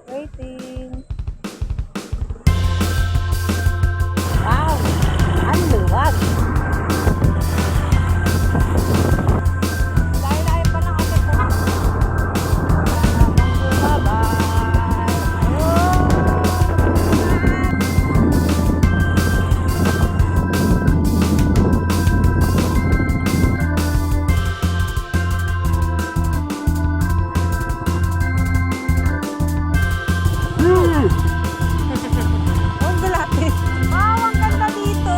Waiting. Wow! Ang luwag! Layo-layo pa ng atin ko. Bye-bye! Ang galati. Wow, ang ganda dito.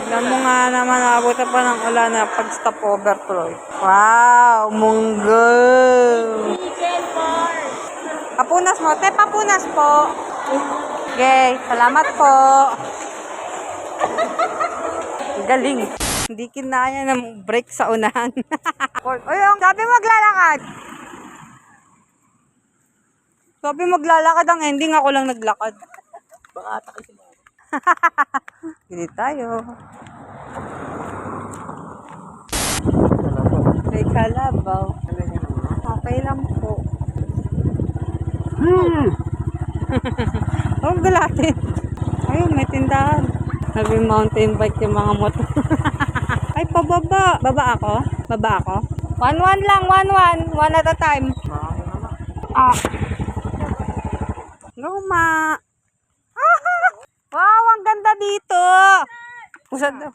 Tignan mo nga naman, nakabot pa ng ulan na pag-stop overflow. Wow, munggo! Papunas mo. Te, papunas po. Okay, salamat po. Galing. Hindi kinaya ng break sa unahan. Uy, sabi maglalakad. Sabi maglalakad ang ending, ako lang naglakad. Baka atake si mama. Hindi tayo. May kalabaw. Okay lang po. Oh, galati. Ayun, may tindahan. Nag-mountain bike yung mga motor. Ay, pababa. Baba ako? Baba ako? 1-1 lang, 1-1. One at a time. Ah. Guma. Wow, ang ganda dito.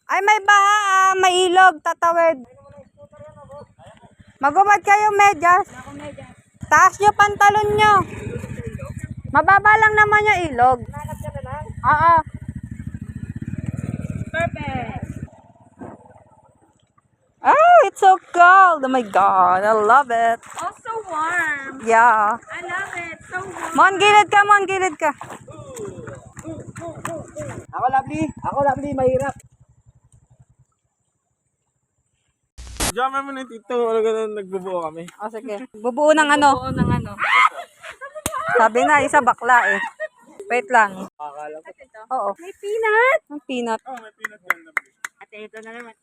Ay, may baha, may ilog, tatawid. Magubad kayo, medyas. Taas nyo pantalon nyo. Mababa lang naman yung ilog. Oo. Perfect. Oh, it's so cold. Oh my God, I love it. Also warm. Yeah. I love it. So warm. Mon, gilid ka, Mon, gilid ka. Ako lovely, mahirap. Diyan mo na tito, ano ganun nagbubuo kami. O, sige. Bubuo ng ano. Bubuo ng ano. Sabi na, isa bakla eh. Wait lang. Akala ko. Oo. May peanut. Ang peanut. Oh, may peanut yan. Ate, ito na naman.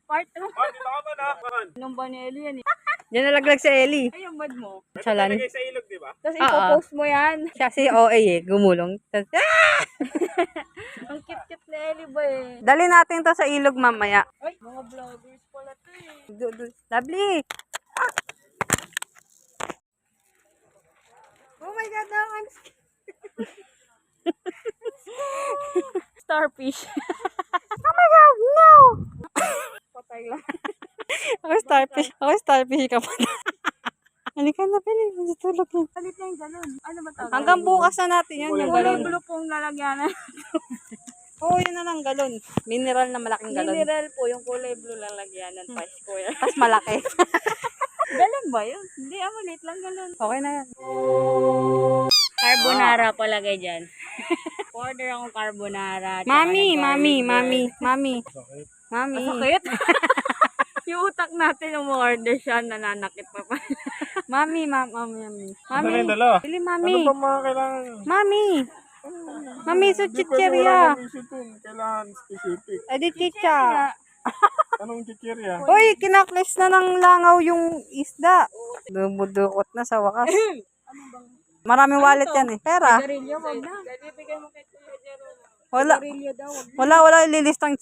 Part 2. Dito ka ba na? Anong ba ni Ellie yan eh? Diyan nalaglag si Ellie. Ay, yung bad mo. Chalan. Ito sa ilog, di ba? Tapos Oo. ipopost mo yan. Siya si OA eh, gumulong. Tas, Ang cute-cute ni Ellie ba eh. dali natin to sa ilog mamaya. Ay, mga vloggers pala to eh. Lovely. Ah. Oh my God, now I'm scared. Starfish. Oh my God, no! Patay lang. Ako starfish ka pa. Halika na, Pili. Matutulog yan. Palit na yung galon. Ano ba tawag? Hanggang bukas na natin yan, yung galon. Kulay blue pong lalagyanan. Oo, yun na lang galon. Mineral na malaking galon. Mineral po, yung kulay blue lalagyanan. 5 square. Tapos malaki. Galon ba yun? Hindi, maliit lang galon. Okay na yan. Carbonara palagay dyan. Order akong carbonara. Mami. Mami. Sakit? Yung utak natin, umorder siya, nananakit pa pa. Mami. Pili, mami. Ano ba mga kailangan? Mami, so chicheria. Kailangan specific. Edi chicha. Anong chicheria? Uy, kinaklis na ng langaw yung isda. Dumudukot na sa wakas. Maraming wallet yan eh. Pera. Garilyo, wag na. Bibigay mo kay Kuya Jero. Wala. Garilyo daw, wag na. Wala ililistang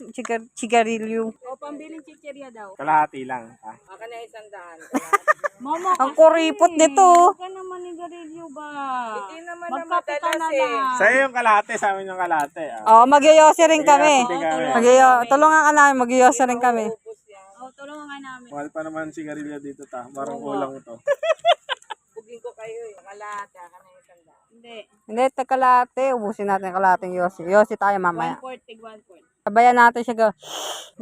chigarilyo. O, pambiling chichirya daw. Kalahati lang. Akin na 100. Momo, Ang kuripot nito. ka naman ni Garillo ba? Hindi naman Magkape ka na eh. lang. Sa'yo yung kalahati, sa amin yung kalahati. Oh, magyoyosi rin kami. Sige, kami. Tulungan ka namin, magyoyosi rin kami. Oh, tulungan nga namin. Mahal pa naman si Garillo dito ta. Parang kulang to. Bugin ko kayo eh. Kalahati, ka na 100. Hindi. Hindi, kalate. Ubusin natin yung kalating yosi. Yosi tayo mamaya. 140, 140. Sabayan natin siya.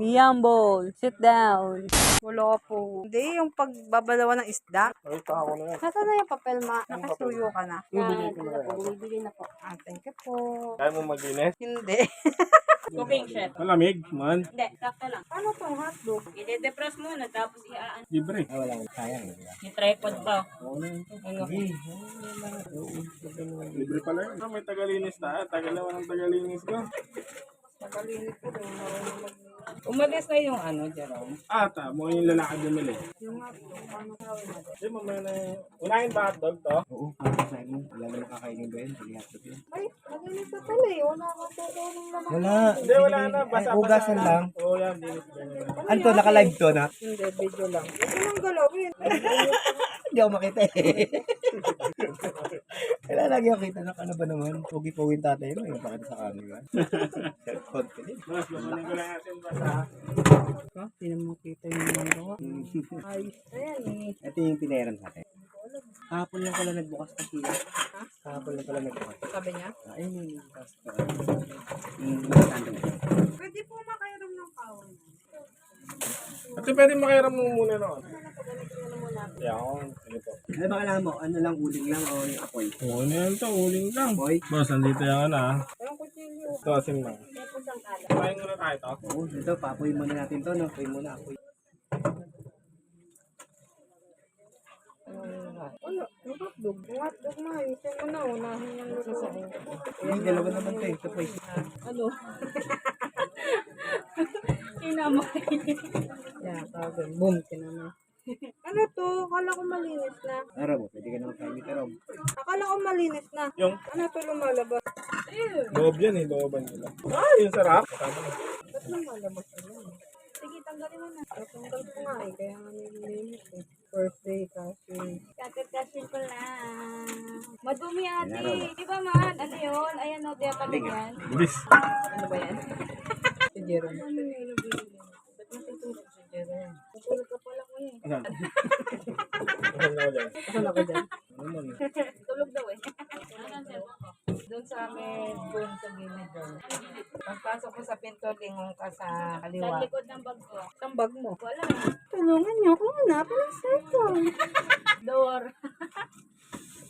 Miyambol, sit down. Wala po. Hindi, yung pagbabalawa ng isda. Ay, pa ako na yan. Nasaan na yung papel, ma? Nakasuyo ka na. Bibigay ko na yan. Bumibili na po. Ah, thank you po. Kaya mo mag-inis? Hindi. Cooking chef. Malamig, man. Hindi, sakto lang. Ano tong hotdog? I-depress muna, tapos iaan. Libre. Yung tripod pa. Libre pala yun. May tagalinis na. Tagalawa ng tagalinis ko. Magalinit po rin. Umalis na yung ano, Jerome. Mo yung lalaki bumili. Yung hotdog, paano gawin natin? Hindi, mamaya na yung... Unahin ba hotdog to? Oo, para sa mo. Wala na makakainin ba yun? Hindi hotdog yun. Ay, magaling pa pala eh. Wala kang kukunin naman. Wala. Hindi, wala na. Basa-basa Hugasan lang. Oo, yan. Dinis ko yan. Ano to? Naka-live to na? Hindi, video lang. Ito lang galawin. Hindi ako makita eh. Kailan lagi ako kita na ano ba naman? Pugi-pugi yung tatay mo. Yung pakita sa camera. Confident. Mas, lumanin ko lang natin basa. Ha? Hindi mo kita yung mga gawa. Ay, ayan eh. Ito yung pinayaran sa akin. Kahapon lang pala nagbukas kasi. Kahapon lang pala nagbukas. Sabi niya? Ayun yung bukas. Nakakandang ko. Pwede po makairam ng kawan. At pwede makiram mo muna noon. Yan. Sige po. Ano ba kailangan mo? Ano lang, uling lang o yung apoy? Oo, ano yan to? Uling lang. Apoy? Boss, nandito yan Parang kutsilyo. Ito, asin lang. Kain muna tayo to. Oo, dito, paapoy muna natin to, no? Apoy muna, apoy. Wala, yung hotdog. Yung hotdog na, isin mo na. Unahin yung luto. Hindi, dalawa naman to eh. Ito po eh. Ano? Kinamay. Yan, tawagin. Boom, tinamay. Ano to? Akala ko malinis na. Araw mo, pwede ka naman kain dito, Rob. Akala ko malinis na. Yung Ano to lumalabas? loob yan eh, looban nila. Ah, yung sarap. Ba't lumalabas na yan? Sige, tanggalin mo na. Tanggal ko nga eh. Kaya nga nililinis eh. Birthday kasi. Kakatasin ko lang. Madumi ate. Di ba man? Ano yun? Ayan o, diya pala yan. Bilis. Ano ba yan? Si Jerome. Ano yun? Ba't natutulog si Jerome? Natulog ka pala ko eh. Asan? Asan na ako dyan? Asan ako dyan? Tulog daw eh. Ano ang cellphone ko? Doon sa amin, doon sa gilid doon. Pagpasok ko sa pinto, lingon ka sa Sa kaliwa. likod ng bag ko. Ang bag mo. Wala. Tulungan niyo ako hanapin ang cellphone. Door.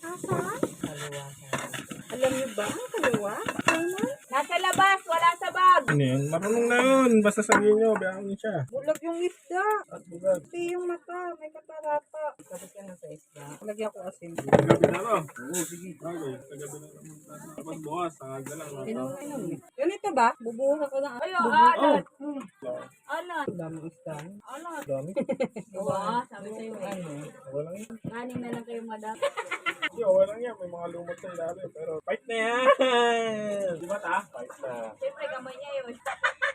Asan? Kaliwa. Alam niyo ba ang kaliwa? Nasa labas. Wala sa bag. Ano yun? Marunong na yun. Basta sabihin nyo, bayan niyo siya. Bulag yung isda. At bugad. Pati yung mata. May katarata. Tapos ka na sa isda. Lagyan ko asin. Gabi na no? Oo, sige. Okay, gabi na naman. Kapag bukas, sangag na lang. Ganito ba? Bubuhos ako ng Ayo, alat. Oh. Alat. Daming isda. Alat. Dami. Diba? Sabi sa'yo eh. Ano? Walang yan. Naning na lang kayo madam. Hindi, walang yan. May mga lumot sa ilalim. Pero fight na yan! Di ba ta? Fight na. Siyempre, kamay niya yun.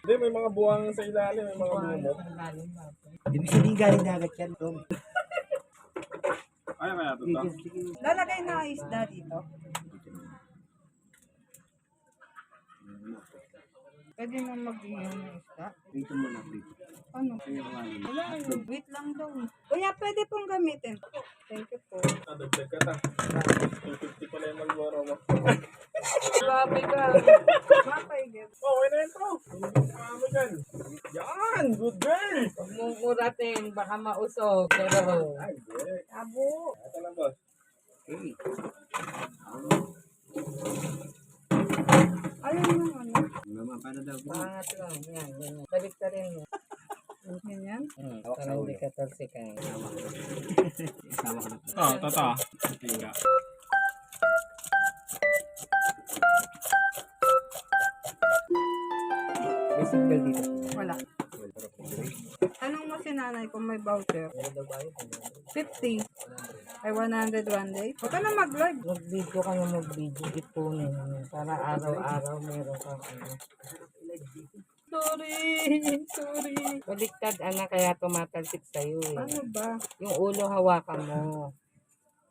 Hindi, may mga buwang sa ilalim. May mga lumot. Lalim ba? Ibig sabihin galing dagat yan, Tom. Kaya ito ta? Lalagay na isda dito. Pwede mo mag-iyon ng isda. Dito mo na, dito. Ano? Wala, wait lang daw. Kuya, pwede pong gamitin. Thank you po. Dagdag ka ta. 250 pala yung Malboro mo. Grabe ka. Mapay-get. Okay na yun to. Ano dyan? Yan! Good girl! Huwag mong uratin, baka mausog. Pero, Ay, good. Abo. Ito lang, boss. Okay. Ayun yung ano. Mama, paano daw? pangat lang. Yan, ganyan. Balik ka rin mo. Ganyan. Para hindi ka talsikan. Sama ko na. Tata. Tingga. May signal dito. Wala. Tanong mo si nanay kung may voucher. 50. Ay 100 one day. Huwag ka na mag-live. Mag-video ka na mag-video. Ipunin mo. Para araw-araw meron kang ano. Sorry. Baliktad, anak, kaya tumatalsik sa'yo eh. Ano ba? Yung ulo hawakan mo.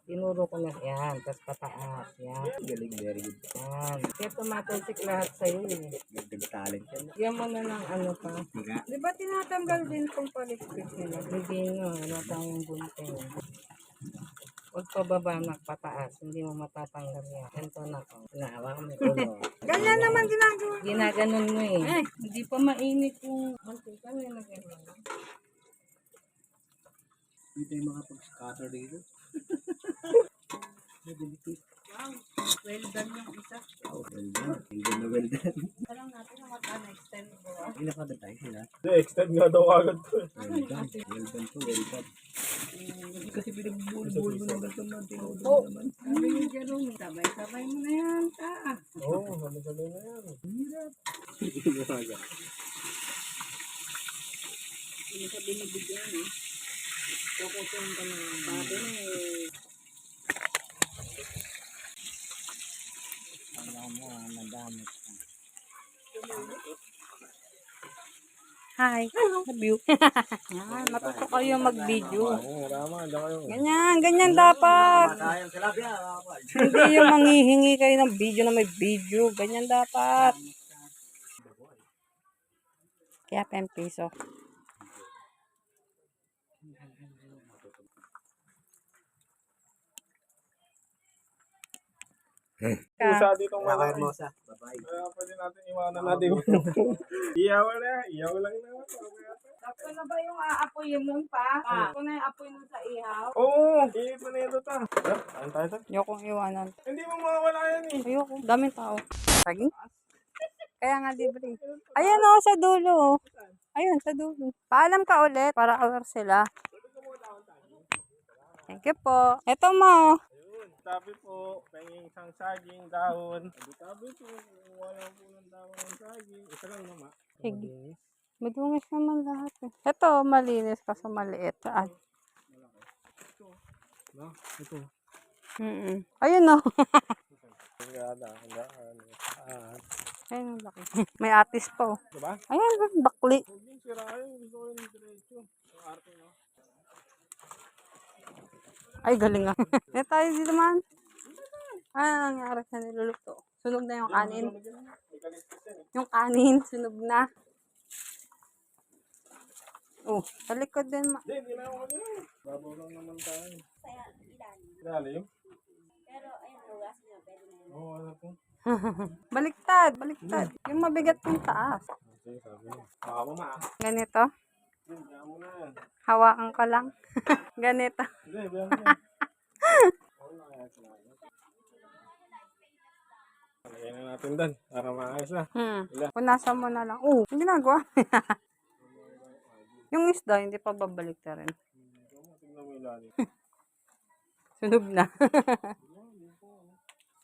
Tinuro ko na yan, tapos pataas. Yan. Galing, very good. Yan. Kaya tumatalsik lahat sa'yo eh. Ganda talent yan. Yan mo na ng ano pa. Tiga. Di ba tinatanggal din tong palikpik nila? Hindi nyo, wala tayong gunting. Huwag pababa na pataas, hindi mo matatanggal yan. Ganito na ko. Nahawakan mo yung ulo. Ganyan naman ginagawa. Ginaganon mo eh. Hindi pa mainit yung mantika na yung naganon. Dito yung makapag-scatter dito. Well done yung isa. Oh, well done. Well done. Well done. Parang natin ang mata-extend mo. Hindi nakagad tayo sila. Hindi, extend nga daw agad to eh. Well done. Well done to, well done. Kasi pinagbulbul mo naman ito man. Tinudol Oh. naman. Sabi ni Jerome, sabay-sabay mo na yan, ta. Oo, sabi na yan. Hindi ka binibigyan eh. Kukusin ka na. Sabi na eh. Alam mo, nadamit ka. Hi. Love you. Yan, matuto kayo mag-video. Oo, tama, dyan kayo. Ganyan dapat. Sayang sila biya. Hindi yung manghihingi kayo ng video na may video. Ganyan dapat. Kaya 10 piso. Pusa dito Wala mga ka hermosa. Bye-bye. Kaya pwede natin iwanan natin. Iyaw na, iyaw lang na. Tapos na ba yung aapoy yun nun pa? Ako na yung apoy nun sa ihaw? Oo, init mo na ito ta. Saan tayo ta? Ayokong iwanan. Hindi mo mawawala yan eh. Ayoko. Daming tao. Saging? Kaya nga libre. Ayan o, sa dulo. Oh. Ayun, sa dulo. Paalam ka ulit para aware sila. Thank you po. Ito mo. Ayun, sabi po, pahinging isang saging, dahon. Sabi po, wala po ng dahon ng saging. Isa lang naman. Sige. Madungis naman lahat eh. Ito, malinis kasi maliit. Saan? No, ito. Ayun o. Hangada. Ayun ang laki. May atis pa oh. Diba? Ayan, bakli. Huwag yung sirain. Gusto ko yung diretso. Yung arte, no? Ay, galing ah. Ito tayo dito man. Ano nangyari sa niluluto? Sunog na yung kanin. Yung kanin, sunog na. Oh, sa likod din. Hindi, hindi na ako ganun. Babaw lang naman tayo. Ilalim? Pero ayun, lugas nyo, pwede na yun. Oo, ano po? Baliktad. Yung mabigat yung taas. Sige, sabi niya. Baka mama. Ganito. Hindi, kaya mo na yan. Hawakan ka lang. Ganito. Hindi, biyan mo yan. Oo na, kaya sinabi. Lagyan na natin dan para maayos na. Punasan mo na lang. Oh, ang ginagawa. Yung isda, hindi pa babalik na rin. Tingnan mo ilalim. Sunog na.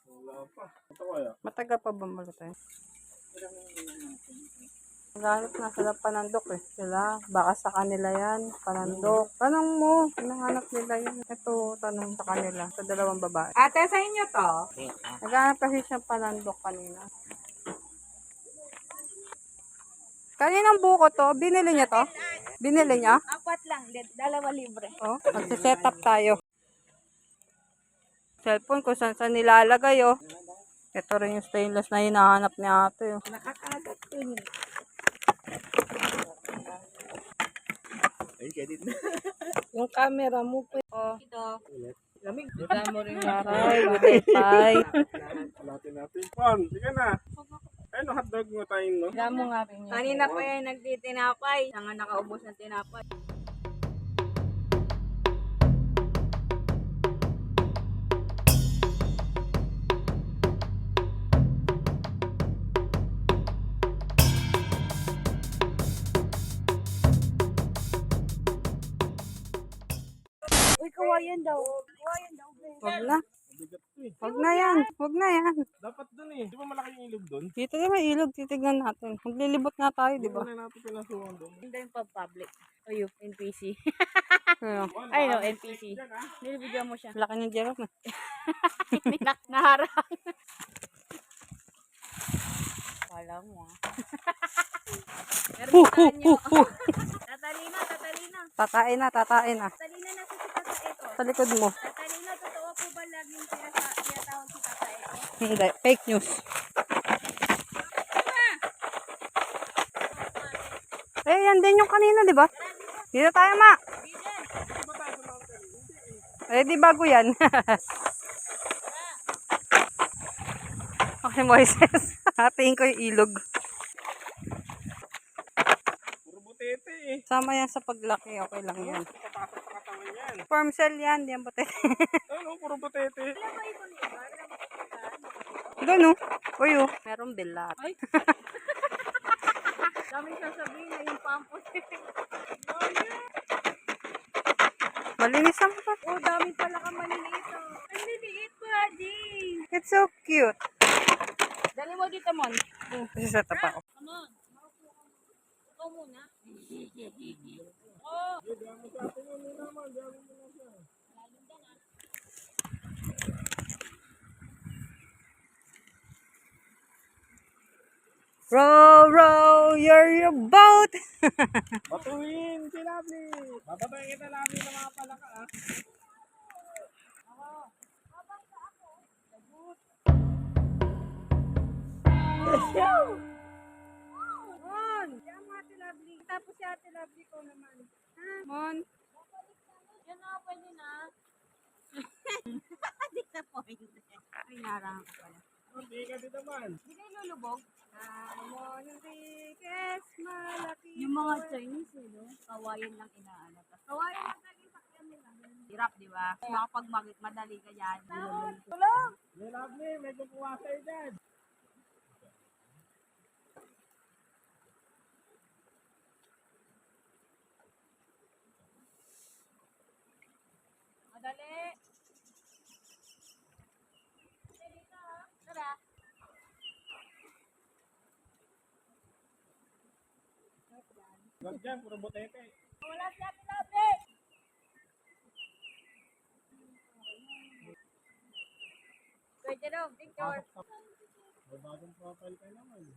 Wala pa. Ito kaya. Matagal pa ba malutay? Naghanap na sila panandok eh. Sila, baka sa kanila yan, panandok. Tanong mo, hinahanap nila yan. Ito, tanong sa kanila, sa dalawang babae. Ate, sa inyo to? Naghanap kasi siya panandok kanina. Kaninang buko to? Binili niya to? Binili niya? 4 lang, dalawa libre. Oh, magsiset up tayo. Cellphone kung saan nilalagay oh. Ito rin yung stainless na hinahanap ni ate oh. Nakakagat yun. Ayun, edit na. Yung camera mo pa. Oh, Ito. Lamig. Wala mo rin yung aray, butay. Alatin natin. Pon, sige na. Ayun, hotdog mo tayo, no? Wala mo nga rin yung Kanina pa yan nagtitinapay. Sanga nakaubos ng tinapay. Uy, kawayan daw. Kawayan daw. Wag na. Bigat to eh. Wag na yan. Wag na yan. Dapat dun eh. Di ba malaki yung ilog dun? Dito din may ilog. Titignan natin. Maglilibot nga tayo, di ba? Di ba natin pinasuhan dun? Hindi yung pag-public. O yung NPC. Ano? Ay no, NPC. Nilibigyan mo siya. Laki ng Jerome. Naharang. Wala mo ah. Nerbitan nyo. Tatalina, tatalina. Tatain na. Tatalina na si Tata Eko. Sa likod mo. Tatalina, totoo po ba laging tinatawag si Tata Eko? Hindi, fake news. Eh, yan din yung kanina, di ba? Dito tayo, ma. Eh, di bago yan. Okay, Moises. Hatiin ko yung ilog. Puro butete eh. Sama yan sa paglaki. Okay lang yan. Papasok sa katawan yan. Firm cell yan. Di yan bote. Ano, puro butete. Doon, oh. Uy, oh. Merong bilat. Ay. Daming sasabihin na yung pampos. Malinis ang pa. Oh, dami pala ka maliliit. Oh. Ang liliit ko, Adi. It's so cute. Dali mo dito, Mon. Kasi sa tapa ko. Come on. Ikaw muna. Oh. Row, row, your boat. Batuin si Lovely. Bababayin kita Lovely ng mga palaka ah. Mon, yan mo Ate Lovely. Tapos si Ate Lovely ko naman. Ha? Mon. Yan na, pwede na. Disappointed. Pinarang ko pala. Hindi ka din naman. Hindi kayo lulubog? Mon Enriquez, malaki. Yung mga Chinese, no? Kawayan lang inaano. Kawayan lang naging sakyan nila. Hirap, di ba? Kapag madali ka yan. Tulong! Hey Lovely, may kukuha sa'yo dyan. Madali! Tara! Wag dyan, puro butete. Wala si Ate Lovely! Pwede daw, picture. May bagong profile ka naman.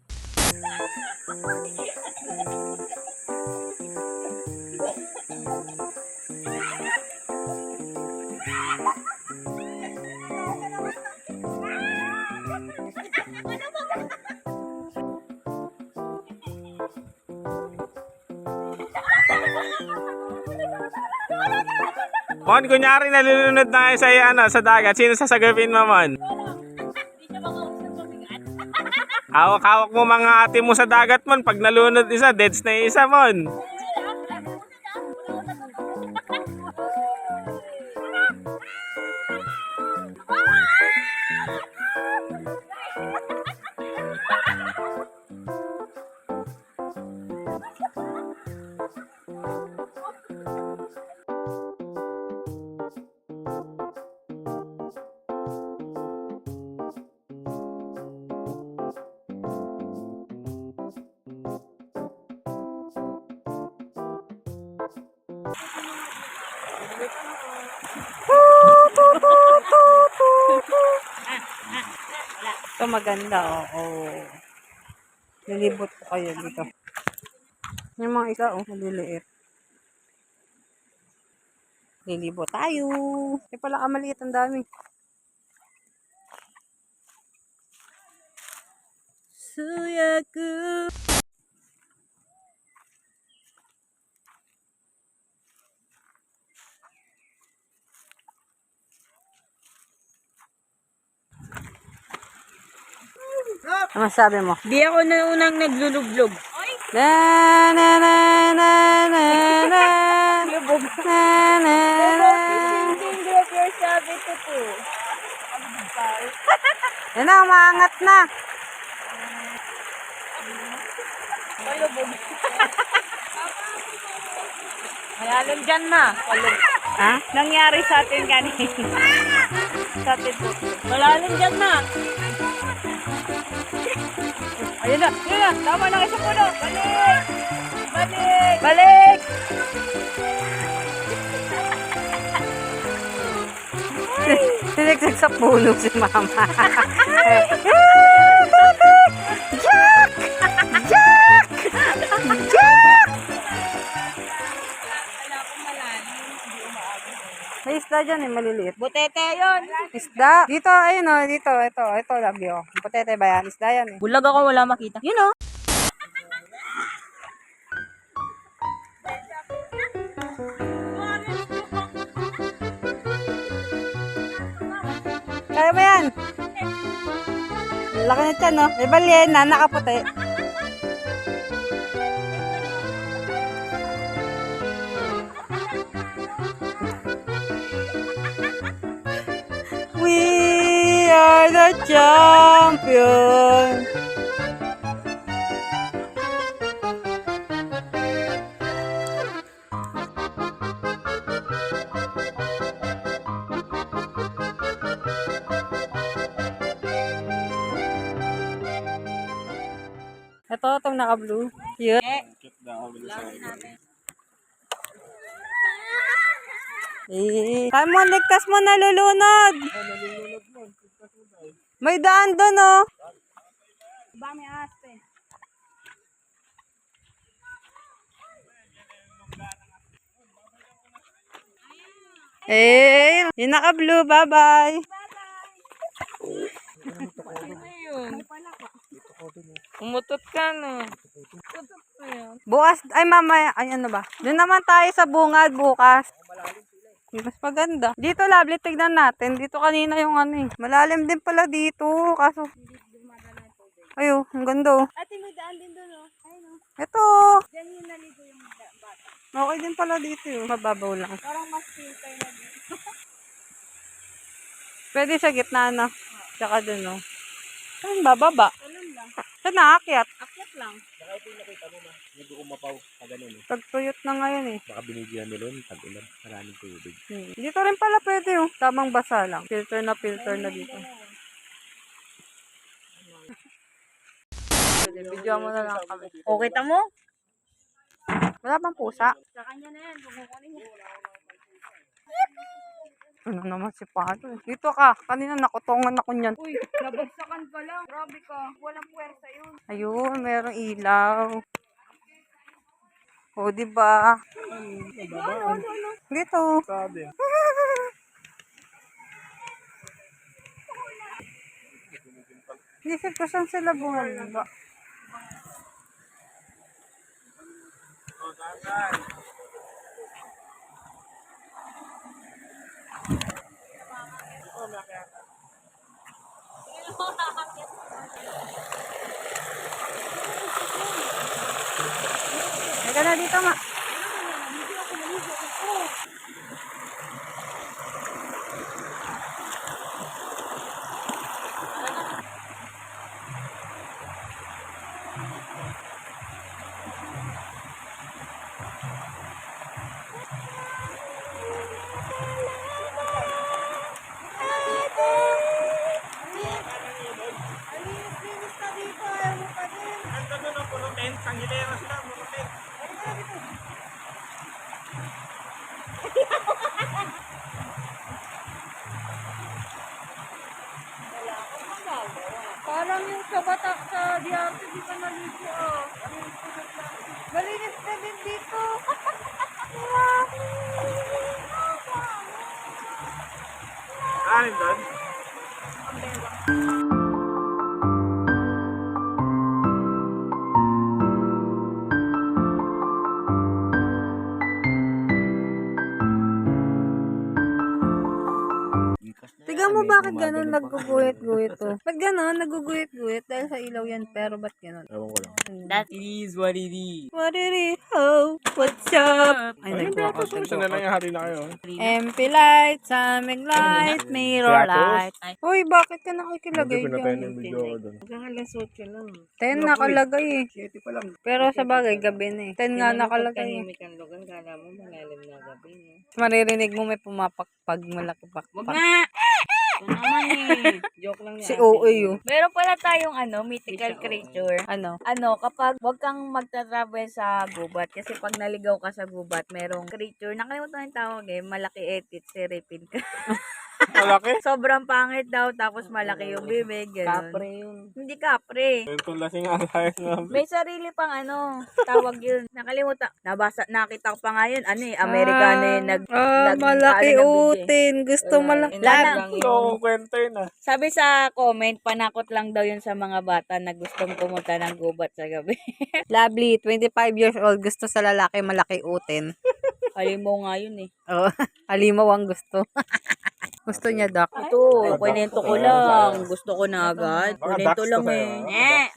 Mon, kunyari nalulunod na kayo sa, ano, sa dagat. Sino sasagapin mo, Mon? Hindi siya makausap sa bigat. Hawak-hawak mo mga ate mo sa dagat, Mon. Pag nalunod isa, deads na yung isa, Mon. Ito maganda, oh. Lilibot ko kayo dito. Yung mga isa, oh, maliliit. Lilibot tayo. Kaya pala kamaliit, ang dami. Suyaku. Ano sabi mo? Di ako na unang naglulublog. Na na na na na na. Lubog. Na na na. Singing group your sabi to po. Yan na, umaangat na. Malubog. Malalim dyan na. Palug. Ha? Nangyari sa atin kanina. Sa atin po. Malalim dyan na. Ayun na. Yun na, tama na kayo sa puno. Balik! Balik! Balik! Siniksik sa puno si mama. Jack! Jack! isda dyan eh, maliliit. Butete yun. Isda. Dito, ayun o, dito, ito, labi o. Putete ba yan? Isda yan eh. Bulag ako, wala makita. Yun o. Kaya ba yan? Laki na tiyan, no? May balyena, nakaputi. We are the champion. Ito, itong naka-blue. Cute. Cute daw ako sa Eh, Simon, ligtas mo, nalulunod. May daan doon, oh. Ba, may aste. Eh, yung naka-blue, bye-bye. Umutot ka, no? Bukas, ay mamaya, ay ano ba? Doon naman tayo sa bungad bukas. Mas maganda. Dito, lovely, tignan natin. Dito kanina yung ano eh. Malalim din pala dito. Kaso, ayo, ang ganda oh. Ate, may daan din doon o. Ayun o. Ito. Diyan yung naligo yung bata. Okay din pala dito yun. Mababaw lang. Parang mas filter na dito. Pwede sa gitna na. Tsaka dun oh. Saan bababa? Tulong lang. Saan naakyat? Akyat lang. Hindi ko mapaw. Ganun eh. Pagtuyot na ngayon eh. Baka binigyan nila yun. Tag-ulan. Maraming tubig. Dito rin pala pwede oh. Tamang basa lang. Filter na dito. Video mo na lang kami. O, kita mo? Wala bang pusa? Sa kanya na yan. Kukunin niya. Ano naman si Pato? Dito ka. Kanina nakutongan ako niyan. Uy, nabagsakan ka lang. Grabe ka. Walang puwersa yun. Ayun, merong ilaw. O, diba? Dito. sabi. Isip ko saan sila bumaba. Teka na dito nga. Ando doon ang puro tent. Sanggilera sila. Puro tent. Parang yung sa bata sa diarte, di ka naligo ah. Malinis na din dito. Anin doon? Tiga mo bakit ganun nagguguhit-guhit to? Ba't ganun nagguguhit-guhit? Dahil sa ilaw yan, pero ba't ganun? Ewan ko lang. That is what it is. What did it? Oh, what's up? Ay, Ay, nagwakot. Gusto na lang yung hari na kayo. MP light, Samig light, mirror light. Uy, bakit ka nakikilagay Hindi pinatay dyan? ng video ko doon. Hanggang alas 8 lang. 10 nakalagay eh. 7 pa lang. Pero sa bagay, gabi na eh. 10 nga nakalagay eh. Tahimik ang lugar, kala mo malalim na gabi. No? Maririnig mo may pumapakpag malaki Wag pakpak. na! Ito naman eh. Joke lang Si ate. OA yun. Meron pala tayong mythical Fish, creature. Ano? Kapag wag kang magta-travel sa gubat, kasi pag naligaw ka sa gubat, merong creature, nakalimutan ko yung tawag eh, malaki edit, siripin ka. Malaki. Sobrang pangit daw, tapos malaki yung bibig. Ganun. Kapre yun. Hindi kapre. Ito lasing alay nga. May sarili pang tawag yun. Nakalimutan. Nakita ko pa nga yun. Amerikano yung malaki nag-video. utin. Gusto malaki. Lana. Ito, kwento yun ah. Sabi sa comment, panakot lang daw yun sa mga bata na gustong pumunta ng gubat sa gabi. Lovely, 25 years old. Gusto sa lalaki malaki utin. Halimaw nga yun eh. Oh, halimaw ang gusto. Gusto niya, Doc. Ito, kwento ko lang. Gusto ko na agad. Kwento lang eh.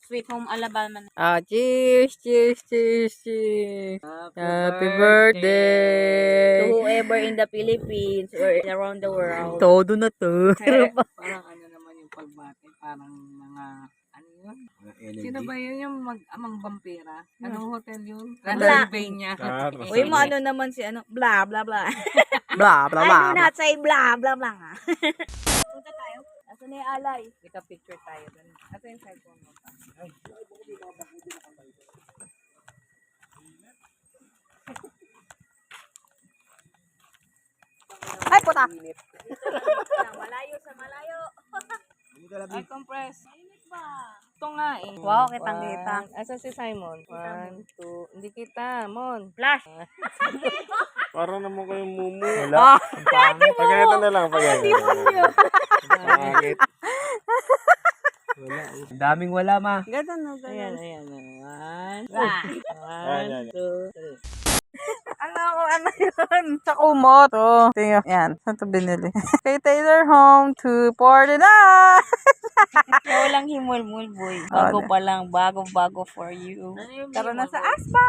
Sweet Home Alabama. Cheers, cheers, cheers, cheers. Happy birthday. To whoever in the Philippines or around the world. Todo na to. Parang ano naman yung pagbate, parang mga, ano yun? Sino ba yun yung amang vampira? Anong hotel yun? Transylvania. Uy, mo ano naman si blah, blah, blah. Blah, blah, I blah. do not say blah, blah, blah. Punta tayo. Asan na yung alay? Ika-picture tayo dun. Ito yung cellphone mo. Ay, puta. Malayo sa malayo. Ay, compress. Init ba? Ito nga eh. Wow, kitang-kita. Asa si Simon? 1, 2. Hindi kita, Mon. Flash. Para naman kayong mumu. Wala. Pag ganito na lang. Pag ganito. Pangit. Wala. Ang daming wala, ma. Ganun, no, Ayan, ganun. ayan. 1, Ayan, 2, 3. Ano yun? Sa kumot. Oh. Tingnan. Yan. Saan ito binili? Kay Taylor Home 249. Kaya walang himulmul, boy. Bago pa lang. Bago for you. Tara na sa aspa.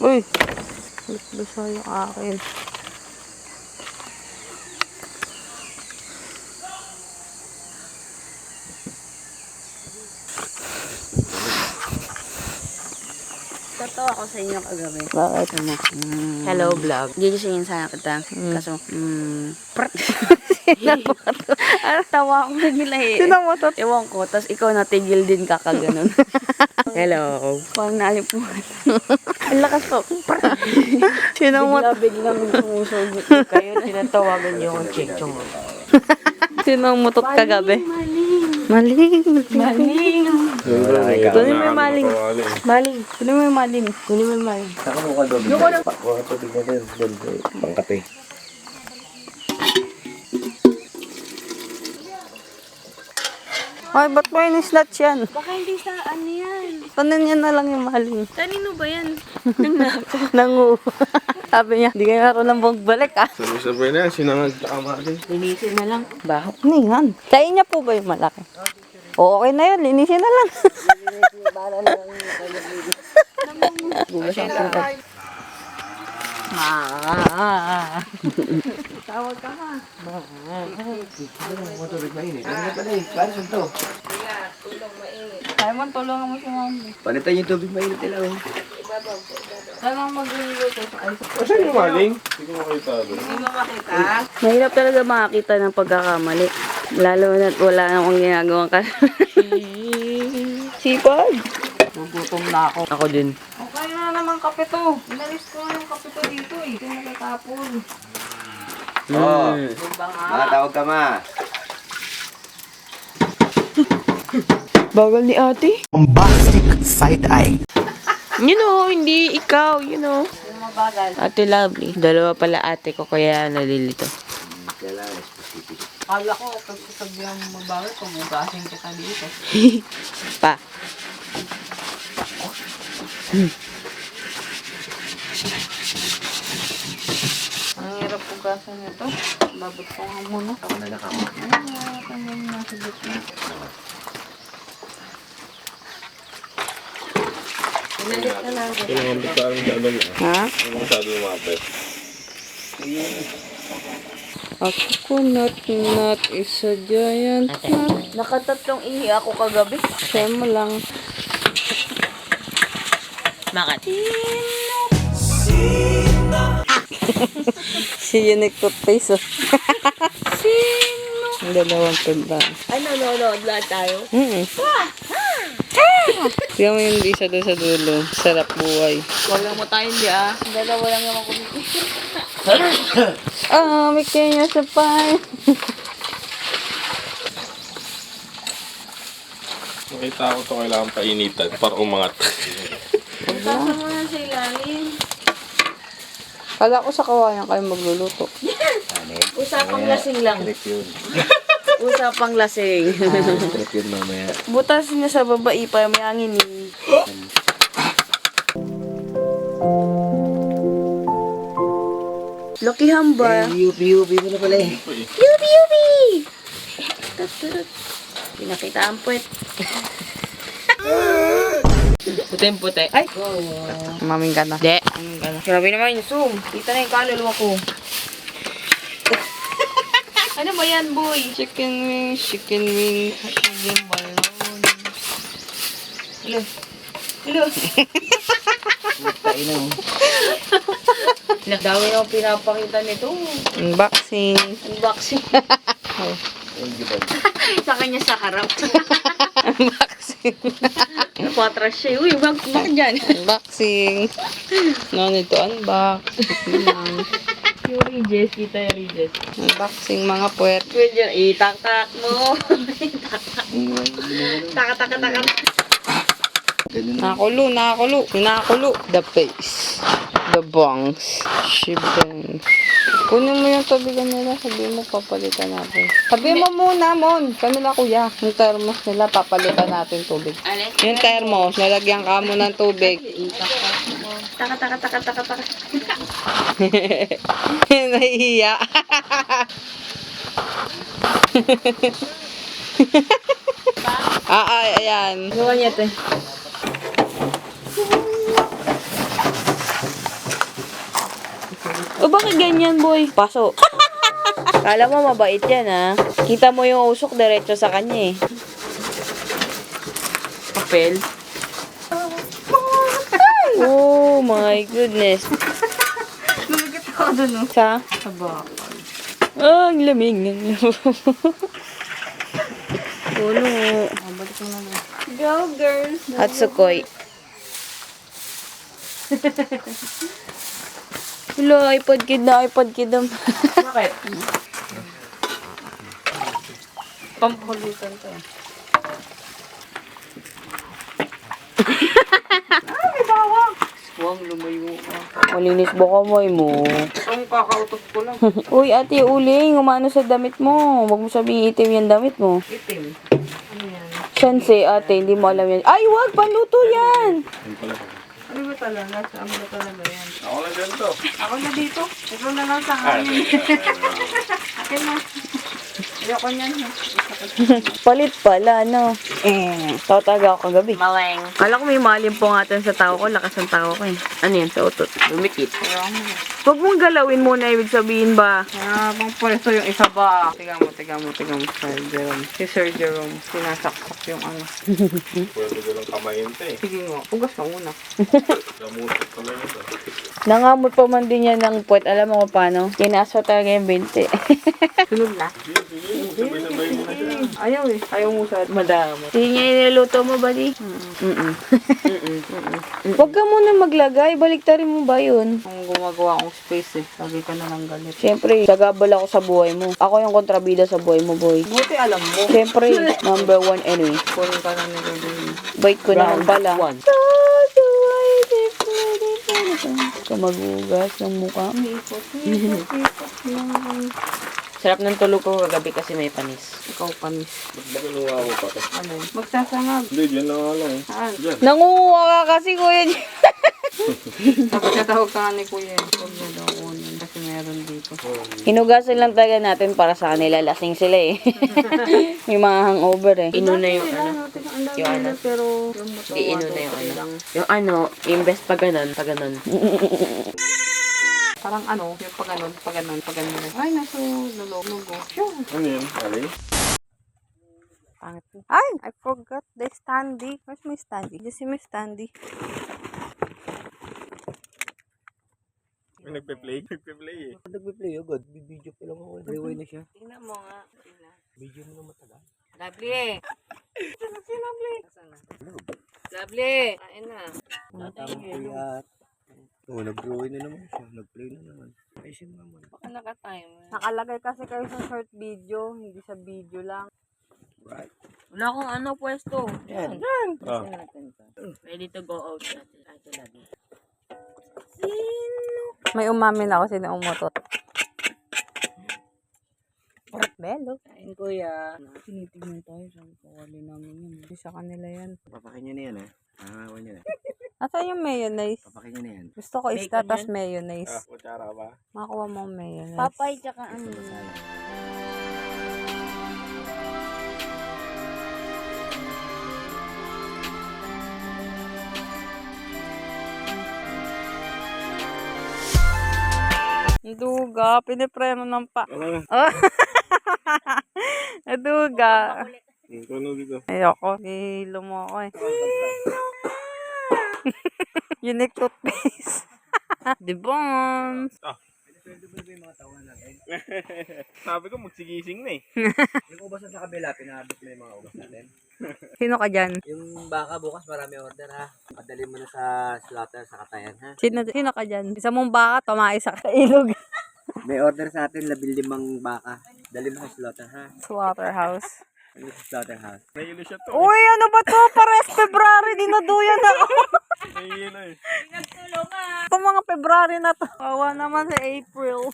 Uy. Lusa yung akin. Totoo ako sa inyo kagabi. Bakit? Hello, vlog. Gigisingin sana kita. Kaso, tawa ko nila eh. Sino mo to? Ewan ko, tas ikaw natigil din ka kaganon. Hello. Parang nalipuan. Ang lakas ko. Sino mo to? Biglang sumusugot kayo. Tinatawagan niyo ang chicho mo. Sino mo to kagabi? Maling. Kunin mo yung maling. Maling. Kunin mo yung maling. Kunin mo yung maling. Saka mo ka doon. Mga tubig na rin. Doon, pangkape. Ay, ba't mo in-snatch yan? Baka hindi sa ano yan. Panin niya na lang yung maling. Kanino ba yan? Nangu. Sabi niya, di kaya ako lang magbalik ah. Sabay na yan. Sinangag ka din. Linisin na lang. Bakit na yan? Kaya niya po ba yung malaki? O, okay na yun. Linisin na lang. Tawag ka ha. Mga tubig mainit. Ano na pala eh? Paano saan to? Simon, tulungan mo si Mami. Palitan yung tubig mainit nila. Oh. Saan magluluto sa ice? Saan yung maling? Hindi ko makita doon. Mahirap talaga makakita ng pagkakamali. Lalo na't wala namang ginagawang ka. Sipag. Gugutom na ako. Ako din. Okay na naman kape to. Inalis ko na yung kape to dito eh. Ito yung natatapon. Oh, makatawag ka, ma. Bagal ni ate. Bombastic side-eye. You know, hindi ikaw, you know. Ate Lovely. Dalawa pala ate ko kaya nalilito. Kailangan specific. Kala ko, pag sasabihan mo mabagal, kumugasing kita dito. Pa. Ang hirap pugasan nito. Babot ko nga muna. Ako na lang ako. Kailangan ba parang masyado mo? Ha? Masyado lumapit. A coconut nut is a giant nut. Nakatatlong ihi ako kagabi. Share mo lang. Bakit? Si Unique Toothpaste. Sino? Ang dalawang tindahan. Ay, nanonood lahat tayo. Tingnan mo yung isa doon sa dulo. Sarap buhay. Huwag lang mo tayo hindi Dalawa lang naman kumikita. May kanya sa pan. Nakita ko ito kailangan painitan para umangat. Tasa mo na sa ilalim. Kala ko sa kawayan kayo magluluto. Usapang lasing lang. Trip yun. Usapang lasing. Trip yun mamaya. Butas niya sa babae pa may hangin eh. Lucky Hamba. Yupi mo na pala eh. Yubi! Taturut. Pinakita ang puwet. Puting-puti. Ay! Maming ka na. De. Grabe naman yung zoom. Kita na yung kaluluwa ko. Ano ba yan, boy? Chicken wings, chicken wings. Chicken balloon. Hello. Hello. Kain na. Dami na pinapakita nito. Unboxing. Unboxing. Sa kanya sa harap. Unboxing. Napatras siya. Uy, bakit dyan? Unboxing. No need to unbox. Yung Regis, kita yung Regis. Unboxing mga puwet. Pwede dyan, itak-tak mo. Taka-taka-taka. Nakakulo. The face. The bangs. Shibang. Kunin mo yung tubigan nila. Sabihin mo, papalitan natin. Sabihin mo muna, Mon. Kami na kuya. Yung thermos nila, papalitan natin tubig. Alin? Yung thermos, lalagyan ka mo ng tubig. Taka-taka-taka-taka-taka. Nahihiya. Ayan. Gawa niya ito. O bakit ganyan, boy? Paso. Kala mo mabait yan, ha? Kita mo yung usok diretso sa kanya, eh. Papel. Oh my goodness. Lumikit ako dun, no? Sa? Ah, ang lamig. Puno. Go, girl. Hatsukoi. Hello, iPod kid na, iPod kid na. Bakit? Pampulutan to. Huwag lumayo ka. Malinis ba kamay mo? Ang kakautot ko lang. Uy, ate, uling, umano sa damit mo. Huwag mo sabihin itim yung damit mo. Itim. Sensei, ate, hindi mo alam yan. Ay, wag, panluto yan! Ano ba talaga? Saan ba talaga yan? Ako na dyan to. Ako na dito. Ikaw na lang sa akin. Akin na. Ayoko niyan. Palit pala, no? Tawag ako kagabi. Maleng. Kala ko may malimpungatan sa tao ko, lakas ng tao ko eh. Ano yan, sa utot? Lumikit. Ayaw mo. Huwag mong galawin muna, ibig sabihin ba? Bang pwesto yung isa ba? Tiga mo. Sir Jerome. Si Sir Jerome, sinasaksak yung ano. Pwede ko lang kamayin to eh. Sige nga, pugas ka muna. Gamutot ko lang ito. Nangamot pa man din yan ng puwet. Alam mo kung paano? Kinaswa talaga yung 20. Sunog na. Sabay-sabay mo na dyan. Ayaw eh. Ayaw mo sa madama. Hindi niya iniluto mo, buddy? Huwag ka muna maglagay. Baliktarin mo ba yun? Kung gumagawa akong space eh. Lagi ka na lang galit. Siyempre, sagabal ako sa buhay mo. Ako yung kontrabida sa buhay mo, boy. Buti alam mo. Siyempre, number one anyway. Kunin ka na ni Rodin. Bait ko naman pala. One. Ka magugas ng mukha. Sarap ng tulog ko kagabi kasi may panis. Ikaw panis. Nagaluwa ko pa to. Ano? Magsasangag. Hindi, dyan na nga lang eh. Saan? Dyan. Nangunguha ka kasi, kuya. Tapos natawag ka nga ni Kuya. Huwag na daw kunin kasi meron dito. Hinugasan lang talaga natin para sa kanila. Lasing sila eh. May mga hangover eh. Inuna yung ano. Yung ano. Pero Iinuna yung ano. Yung ano, imbes pa ganon. parang ano, yung pag ganon. Ay, nasa lugo. Sure. Ano yun? Alin? Ay, I forgot the standee. Where's my standee? Did you see my standee? May nagpe-play eh. Nagpe-play agad. Bibidyo pa lang ako. Rewind na siya. Tingnan mo nga. Video mo na matagal. Lovely. Sino si Lovely? Ano ba? Lovely! Kain na. Kaya, nag-drawing na naman siya. Nag-play na naman. Ayusin mo naman. Baka naka-time. Nakalagay kasi kayo sa short video, hindi sa video lang. Right. Wala akong ano pwesto. Yan. Ah. Natin to. Ready to go out natin. Ay, ito lagi. May umamin ako, sino umutot. Belo. Kain kuya. Tinitignan tayo sa kawali namin yun. Hindi sa kanila yan. Papakin niya na yan eh. Nangawan niya na. Asan yung mayonnaise? Papakin niya na yan. Gusto ko isda tas mayonnaise. kutsara ba? Makuha mo ang mayonnaise. Papay tsaka ano. Ang duga, pinipreno ng pa. Ano? Oh. Ang duga. Ano dito? Ayoko, hihilo mo ako eh. Unique toothpaste. The Bombs. Sabi ko magsigising na eh. Yung ubasan sa kabila, pinabot mo yung mga ubas natin. Sino ka dyan? Yung baka bukas marami order ha. Padali mo na sa slaughter sa Katayan ha. Sino ka dyan? Isa mong baka, tumae sa ilog. May order sa atin, 15 baka. Dali mo sa slaughter ha. Slaughterhouse. Dali sa slaughterhouse. Nahilo siya to. Uy, ano ba to? Pares February, dinaduyan ako. Nahihilo eh. Itong mga February na to. Kawa naman sa April.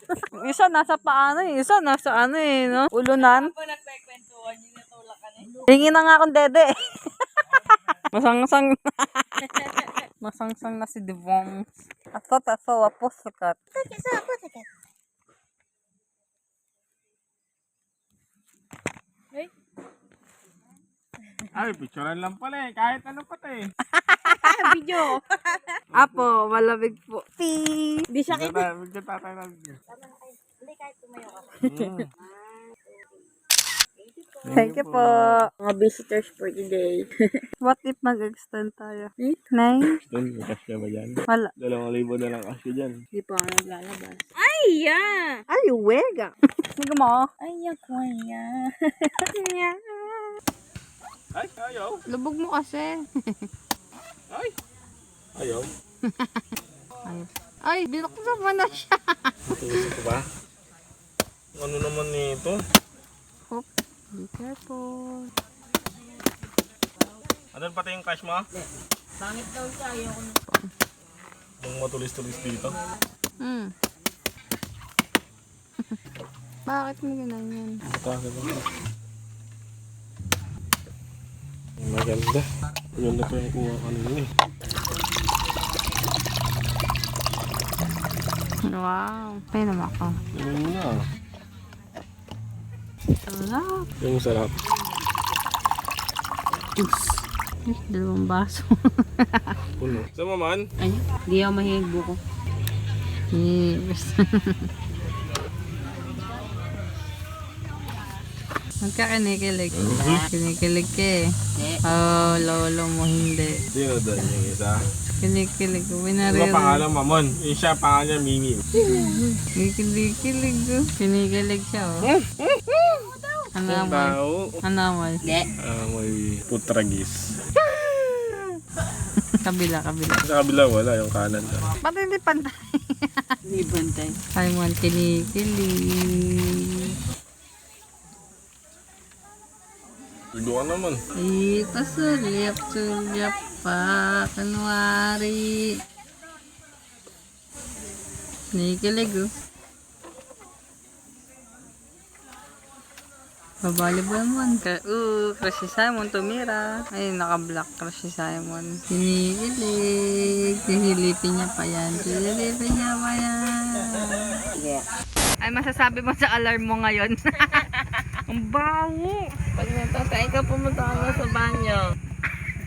Isa nasa paano eh. Isa nasa ano eh, no? Ulunan. Hingi na nga akong dede. Masangsang. Masangsang na si Devon. Aso, aposakat. Ay, picturean lang pala eh. Kahit ano pa to eh. Video. Apo, malamig po. Di siya kita. Magtatay lang. Hindi kahit tumayo ka. Thank you po. Mga visitors for today. What if mag-extend tayo? 9? Doon, may cash ba dyan? Wala. 2,000 na lang cash ko dyan. Hindi pa ako naglalabas. Ay, yeah! Ay, wega. Sige mo. Ay, kuya. Ay, ayaw. Lubog mo kasi. Ay. Ayaw. Ay, binuksan mo na siya. Tuloy ko ba? Ano naman nito? Hop, be careful. Andun pati yung cash mo? Pangit daw siya. Ayoko na. Yung matulis-tulis dito. Bakit mo ganyan? Kasi ba? Maganda. Maganda pa yung kuha kanina eh. Wow. Pay naman ako. Ganun mo na. Sarap. Yung sarap. Dalawang baso. Puno. Sa maman? Ay, hindi ako mahilig buko. Yes. Magkakinikilig. Kinikilig ka eh. Oh, lolo mo hindi. Sino doon yung isa? Kinikilig ko. Ano Binaril. pangalan Mamon? Yung siya pangalan niya Mimi. Kinikilig ko. Kinikilig siya oh. Ano mo? Tao. Ano mo? May putragis. Kabila. Sa kabila wala yung kanan. Ba't hindi pantay? Hindi bantay. Simon, kinikilig. Sigo ka naman. Ito sulyap pa. Kunwari. Kinikilig oh. Babalibol mo. Crush si Simon tumira. Ay, naka-block crush si Simon. Kinikilig. Hihilipin niya pa yan. Yeah. Ay, masasabi mo sa alarm mo ngayon? Ang baho. Pag natatay ka, pumunta ka na sa banyo.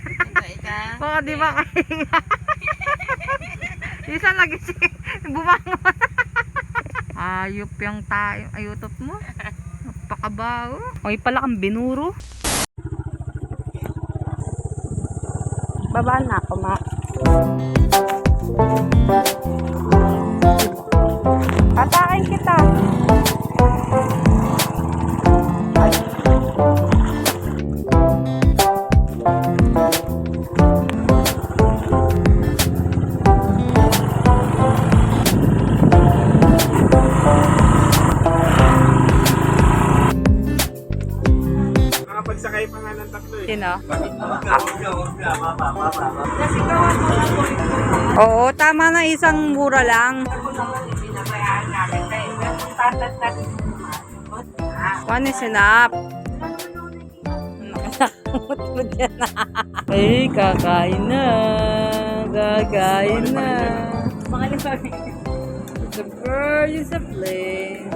Natatay ka? Baka di ba kayo? Isa lagi si bumangon. Ayop yung tayo. Ayutot mo. Napakabaho. Oy, pala kang binuro. Baba na ako, ma. Atakin kita. Sabay pa nga ng tatlo eh. Sino? Wag na, mama. Kasi gawan mo na po ito. Oo, tama na isang mura lang. Pinabayaan namin kayo. Tatat-tat. One is enough. Nakakamot mo dyan na. Ay, kakain na. Kakain na. Mga limang. The bird is a plane.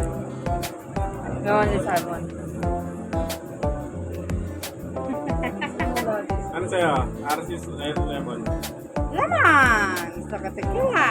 Go on this hard one. Ano sa'yo? RC11. Laman! Sa katikila.